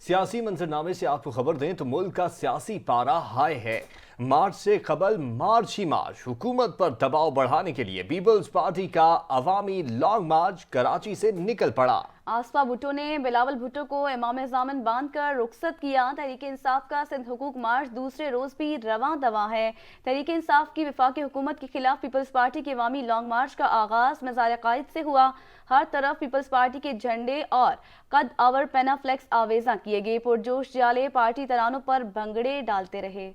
सियासी मंजरनामे से आपको खबर दें तो मुल्क का सियासी पारा हाई है। मार्च से कबल मार्च ही मार्च हुकूमत पर दबाव बढ़ाने के लिए पीपल्स पार्टी का अवामी लॉन्ग मार्च कराची से निकल पड़ा। आसफा भुट्टो ने बिलावल भुट्टो को इमाम जामिन बांध कर रुखसत किया। तहरीक इंसाफ का सिंध हुकूक मार्च दूसरे रोज भी रवां दवा है। तहरीक इंसाफ की वफाकी हुकूमत के खिलाफ पीपल्स पार्टी के अवामी लॉन्ग मार्च का आगाज मज़ार कायद से हुआ। हर तरफ पीपल्स पार्टी के झंडे और कद आवर पेनाफ्लेक्स आवेजा किए गए। पुरजोश जाले पार्टी तरानों पर भंगड़े डालते रहे।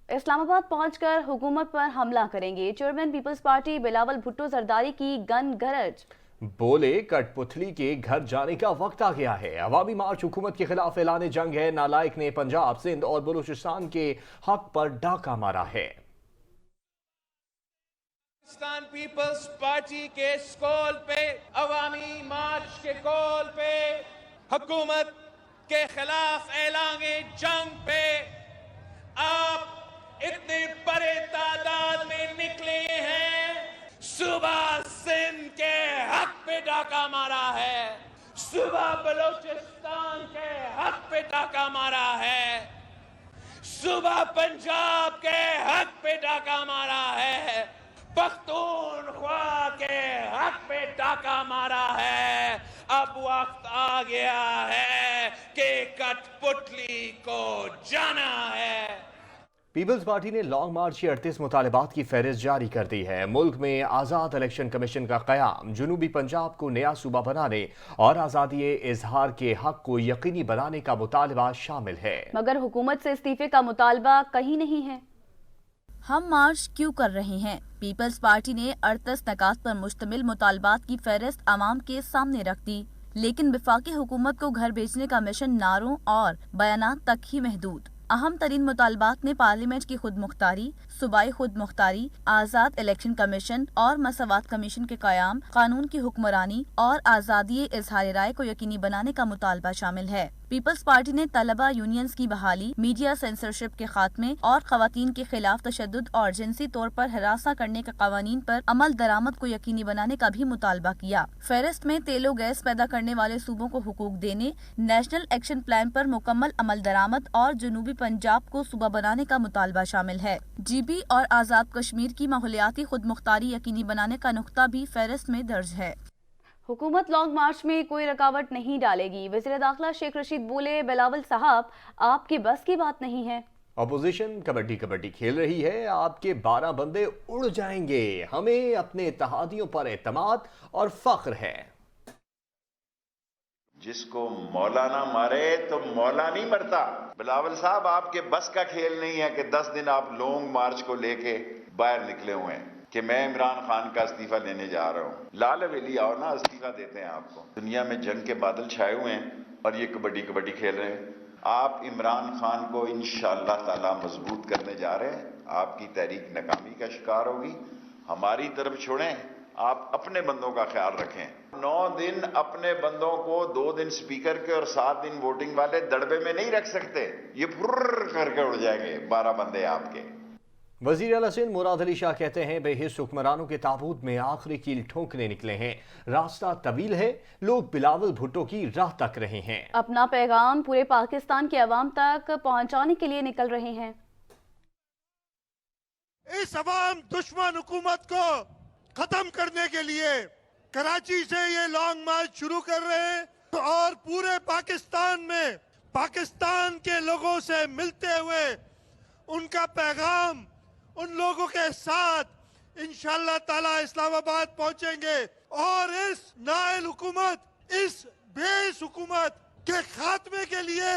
इस्लामाबाद पहुंचकर हुकूमत पर हमला करेंगे। चेयरमैन पीपल्स पार्टी बिलावल भुट्टो जरदारी की गन गरज। बोले कठपुतली के घर जाने का वक्त आ गया है। अवामी मार्च हुकूमत के खिलाफ ऐलान जंग है। नालायक ने पंजाब, सिंध और बलूचिस्तान के हक पर डाका मारा है। पाकिस्तान पीपल्स पार्टी के स्कॉल पे, अवामी मार्च के कॉल पे, हुकूमत के खिलाफ ऐलान जंग पे आप इतने बड़े तादाद में निकले हैं। सुबह सिंध के हक पे डाका मारा है, सुबह बलूचिस्तान के हक पे डाका मारा है, सुबह पंजाब के हक पे डाका मारा है, पख्तूनख्वा के हक पे डाका मारा है। अब वक्त आ गया है कि कठपुतली को जाना है। पीपल्स पार्टी ने लॉन्ग मार्च की 38 मुतालबात की फहरिस्त जारी कर दी है। मुल्क में आज़ाद इलेक्शन कमीशन का क़याम, जनूबी पंजाब को नया सूबा बनाने और आज़ादी इजहार के हक को यकीनी बनाने का मुतालबा शामिल है। मगर हुकूमत से इस्तीफे का मुतालबा कहीं नहीं है। हम मार्च क्यों कर रहे हैं? पीपल्स पार्टी ने 38 नकात पर मुश्तमिल मुतालबात की फहरिस्त अवाम के सामने रख दी, लेकिन वफाकी हुकूमत को घर बेचने का मिशन नारों और बयानात तक ही महदूद। अहम तरीन मुतालबात में पार्लियामेंट की खुद मुख्तारी, सूबाई खुद मुख्तारी, आज़ाद इलेक्शन कमीशन और मसवात कमीशन के क़याम, कानून की हुक्मरानी और आज़ादी इजहार राय को यकीनी बनाने का मुतालबा शामिल है। पीपल्स पार्टी ने तलबा यूनियंस की बहाली, मीडिया सेंसरशिप के खात्मे और खवातीन के खिलाफ तशद्दुद और जिनसी तौर पर हिरासा करने के कवानीन पर अमल दरामद को यकीनी बनाने का भी मुतालबा किया। फहरिस्त में तेलो गैस पैदा करने वाले सूबों को हुकूक देने, नेशनल एक्शन प्लान पर मुकम्मल अमल दरामद और जनूबी पंजाब को सूबा बनाने का मुतालबा शामिल है। GB और आज़ाद कश्मीर की माहौलियाती खुद मुख्तारी यकीनी बनाने का नुक्ता भी फहरिस्त में दर्ज है। हुकूमत लॉन्ग मार्च में कोई रुकावट नहीं डालेगी। वज़ीर दाखिला शेख रशीद बोले, बिलावल साहब आपकी बस की बात नहीं है। अपोजिशन कबड्डी कबड्डी खेल रही है, आपके 12 बंदे उड़ जाएंगे। हमें अपने इत्तेहादियों पर एतमाद और फख्र है। जिसको मौलाना मारे तो मौला नहीं मरता। बिलावल साहब आपके बस का खेल नहीं है कि 10 दिन आप लॉन्ग मार्च को लेके बाहर निकले हुए हैं कि मैं इमरान खान का इस्तीफा लेने जा रहा हूँ। लाल हवेली आओ ना, इस्तीफा देते हैं आपको। दुनिया में जंग के बादल छाए हुए हैं और ये कबड्डी कबड्डी खेल रहे हैं। आप इमरान खान को इंशाअल्लाह ताला मजबूत करने जा रहे हैं। आपकी तहरीक नाकामी का शिकार होगी। हमारी तरफ छोड़ें, आप अपने बंदों का ख्याल रखें। 9 दिन अपने बंदों को 2 दिन स्पीकर के और 7 दिन वोटिंग वाले दड़बे में नहीं रख सकते। ये फुर्र करके उड़ जाएंगे 12 बंदे आपके। वज़ीर आला सिंध मुराद अली शाह कहते हैं, बेहिस हुक्मरानों के ताबूत में आखिरी कील ठोंकने निकले हैं। रास्ता तवील है, लोग बिलावल भुट्टो की राह तक रहे हैं। अपना पैगाम पूरे पाकिस्तान के अवाम तक पहुंचाने के लिए निकल रहे हैं। इस अवाम दुश्मन हुकूमत को खत्म करने के लिए कराची से ये लॉन्ग मार्च शुरू कर रहे हैं और पूरे पाकिस्तान में पाकिस्तान के लोगों से मिलते हुए उनका पैगाम उन लोगों के साथ इंशाअल्लाह ताला इस्लामाबाद पहुंचेंगे और इस नाअहल हुकूमत, इस बेइस हुकूमत के खात्मे के लिए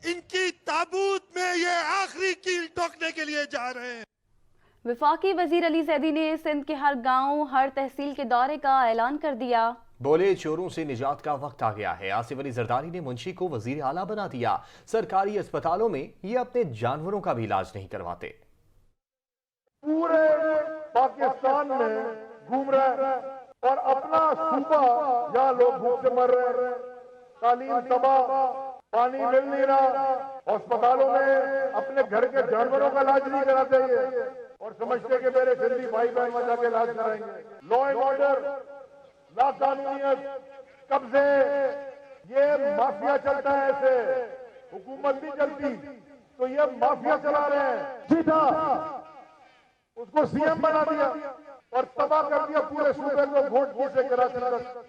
इनकी ताबूत में ये आखिरी कील ठोकने के लिए जा रहे हैं। वफाकी वजीर अली जैदी ने सिंध के हर गांव, हर तहसील के दौरे का ऐलान कर दिया। बोले, चोरों से निजात का वक्त आ गया है। आसिफ अली जरदारी ने मुंशी को वजीर आला बना दिया। सरकारी अस्पतालों में ये अपने जानवरों का भी इलाज नहीं करवाते। पूरे पाकिस्तान में घूम रहे और अपना सूबा यहाँ लोग भूख से मर रहे हैं। तालीम तबाह, पानी मिल नहीं रहा, अस्पतालों में अपने घर के जानवरों का इलाज नहीं कराते और समझते कि मेरे सिंधी भाई बहन वहां जाके इलाज कराएंगे। लॉ एंड ऑर्डर लाकानूनियत, कब्जे, ये माफिया चलता है ऐसे, हुकूमत नहीं चलती, तो ये माफिया चला रहे हैं। सीधा उसको सीएम बना दिया और तबाह कर दिया पूरे सूबे को वोट से कराची तक।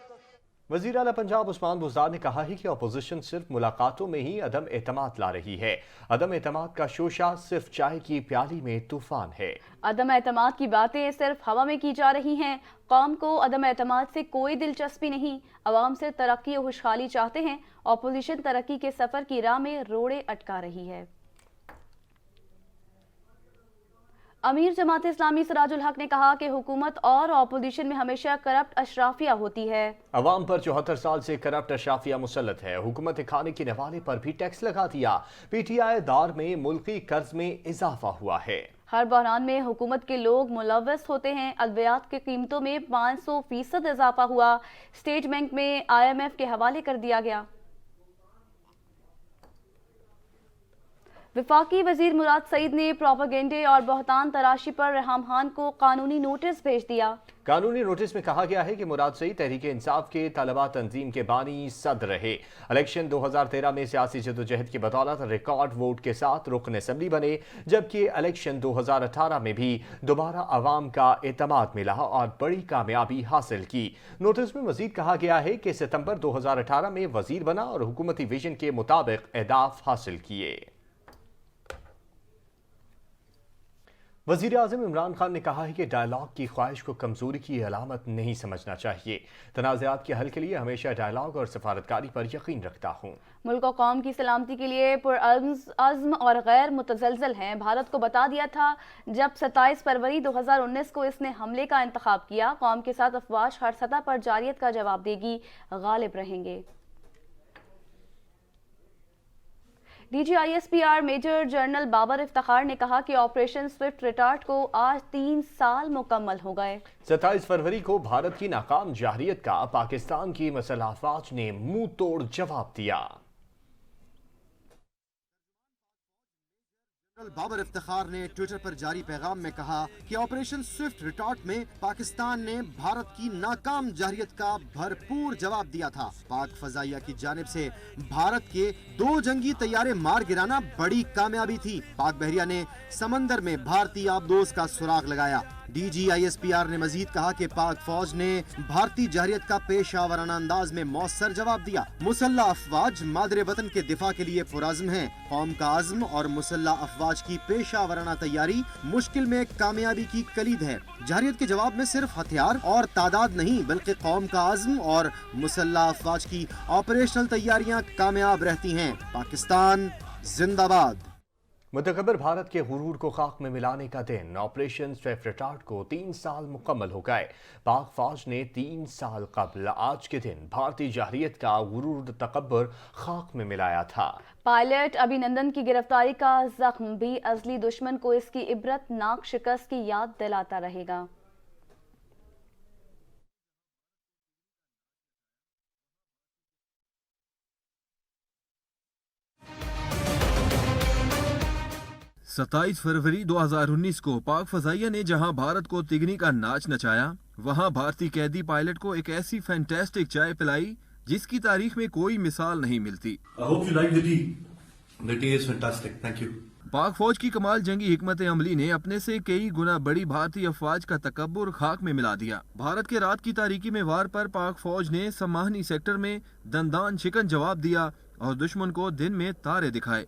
वज़ीर आला पंजाब उस्मान बुज़दार ने कहा है कि अपोजिशन सिर्फ मुलाकातों में ही अदम एतमाद ला रही है। अदम एतमाद का शोशा सिर्फ चाय की प्याली में तूफान है। अदम एतमाद की बातें सिर्फ हवा में की जा रही हैं। कौम को अदम एतमाद से कोई दिलचस्पी नहीं। अवाम सिर्फ तरक्की और खुशहाली चाहते हैं। अपोजिशन तरक्की के सफर की राह में रोड़े अटका रही है। अमीर जमात इस्लामी सिराजुल हक ने कहा कि हुकूमत और अपोजिशन में हमेशा करप्ट अशराफिया होती है। अवाम पर 74 साल से करप्ट अशराफिया मुसल्लत है। हुकूमत खाने के नवाले पर भी टैक्स लगा दिया। पीटीआई दौर में मुल्की कर्ज में इजाफा हुआ है। हर बहरान में हुकूमत के लोग मुलव्वस होते हैं। अद्वियात की कीमतों में 500% इजाफा हुआ। स्टेट बैंक में IMF के हवाले कर दिया गया। वफाकी वजीर मुराद सईद ने प्रोपेगेंडे और बहतान तराशी पर रेहाम खान को कानूनी नोटिस भेज दिया। कानूनी नोटिस में कहा गया है कि मुराद सईद तहरीक इंसाफ के तलबा तंजीम के बानी सदर रहे। इलेक्शन 2013 में सियासी जदोजहद की बदौलत रिकॉर्ड वोट के साथ रुकन असम्बली बने, जबकि इलेक्शन 2018 में भी दोबारा अवाम का एतमाद मिला और बड़ी कामयाबी हासिल की। नोटिस में मजीद कहा गया है कि सितंबर 2018 में वजीर बना और हुकूमती विजन के मुताबिक अहदाफ हासिल किए। वज़ीर आज़म इमरान खान ने कहा है कि डायलॉग की ख्वाहिश को कमजोरी की अलामत नहीं समझना चाहिए। तनाज़ात के हल के लिए हमेशा डायलॉग और सफारतकारी पर यकीन रखता हूँ। मुल्क और कौम की सलामती के लिए पुरअज़्म और गैर मुतज़लज़ल हैं। भारत को बता दिया था जब 27 फरवरी 2019 को इसने हमले का इंतखाब किया। कौम के साथ अफवाज हर सतह पर जारियत का जवाब देगी, गालिब रहेंगे। DGISPR major general Babar Iftikhar ने कहा कि ऑपरेशन स्विफ्ट रिटार्ट को आज 3 साल मुकम्मल हो गए। 27 फरवरी को भारत की नाकाम जारहियत का पाकिस्तान की मसल्ह अफवाज ने मुंह तोड़ जवाब दिया। बाबर इफ्तिखार ने ट्विटर पर जारी पैगाम में कहा कि ऑपरेशन स्विफ्ट रिटार्ट में पाकिस्तान ने भारत की नाकाम जारहियत का भरपूर जवाब दिया था। पाक फजाइया की जानिब से भारत के 2 जंगी तैयारे मार गिराना बड़ी कामयाबी थी। पाक बहरिया ने समंदर में भारतीय आबदोज का सुराग लगाया। DGISPR ने मजीद कहा कि पाक फौज ने भारतीय जारहियत का पेशावराना अंदाज में मौसर जवाब दिया। मुसल्लह अफवाज मादरे वतन के दिफा के लिए पुरअज़्म हैं। कौम का अज़्म और मुसल्लह अफवाज की पेशावराना तैयारी मुश्किल में कामयाबी की कलीद है। जारहियत के जवाब में सिर्फ हथियार और तादाद नहीं, बल्कि कौम का अज़्म और मुसल्लह अफवाज की ऑपरेशनल तैयारियां कामयाब रहती हैं। पाकिस्तान जिंदाबाद। मुतकब्बिर भारत के गुरूर को खाक में मिलाने का दिन। ऑपरेशन स्विफ्ट रिटार्ट को 3 साल मुकम्मल हो गए। पाक फौज ने 3 साल कबल आज के दिन भारतीय जारहियत का गुरूर तकब्बुर खाक में मिलाया था। पायलट अभिनंदन की गिरफ्तारी का जख्म भी अजली दुश्मन को इसकी इबरतनाक शिकस्त की याद दिलाता रहेगा। सत्ताईस फरवरी 2019 को पाक फजाइया ने जहां भारत को तिगनी का नाच नचाया, वहां भारतीय कैदी पायलट को एक ऐसी फैंटास्टिक चाय पिलाई जिसकी तारीख में कोई मिसाल नहीं मिलती। पाक फौज की कमाल जंगी हिकमत अमली ने अपने से कई गुना बड़ी भारतीय अफवाज का तकब्बुर खाक में मिला दिया। भारत के रात की तारीकी में वार पर पाक फौज ने समाहनी सेक्टर में दंदान शिकन जवाब दिया और दुश्मन को दिन में तारे दिखाए।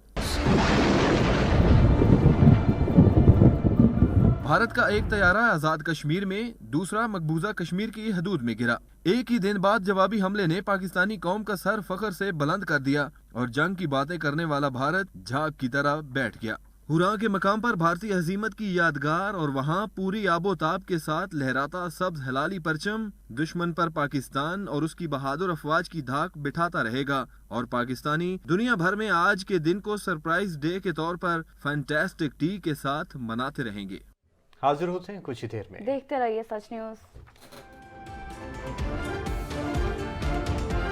भारत का एक तैयारा आजाद कश्मीर में, दूसरा मकबूजा कश्मीर की हदूद में गिरा। एक ही दिन बाद जवाबी हमले ने पाकिस्तानी कौम का सर फख्र से बुलंद कर दिया और जंग की बातें करने वाला भारत झाग की तरह बैठ गया। हुरा के मकाम पर भारतीय हजीमत की यादगार और वहाँ पूरी आबोताब के साथ लहराता सब्ज हलाली परचम दुश्मन पर पाकिस्तान और उसकी बहादुर अफवाज की धाक बिठाता रहेगा और पाकिस्तानी दुनिया भर में आज के दिन को सरप्राइज डे के तौर पर फैंटास्टिक टी के साथ मनाते रहेंगे। हाजिर होते हैं कुछ ही देर में। देखते रहिए सच न्यूज़।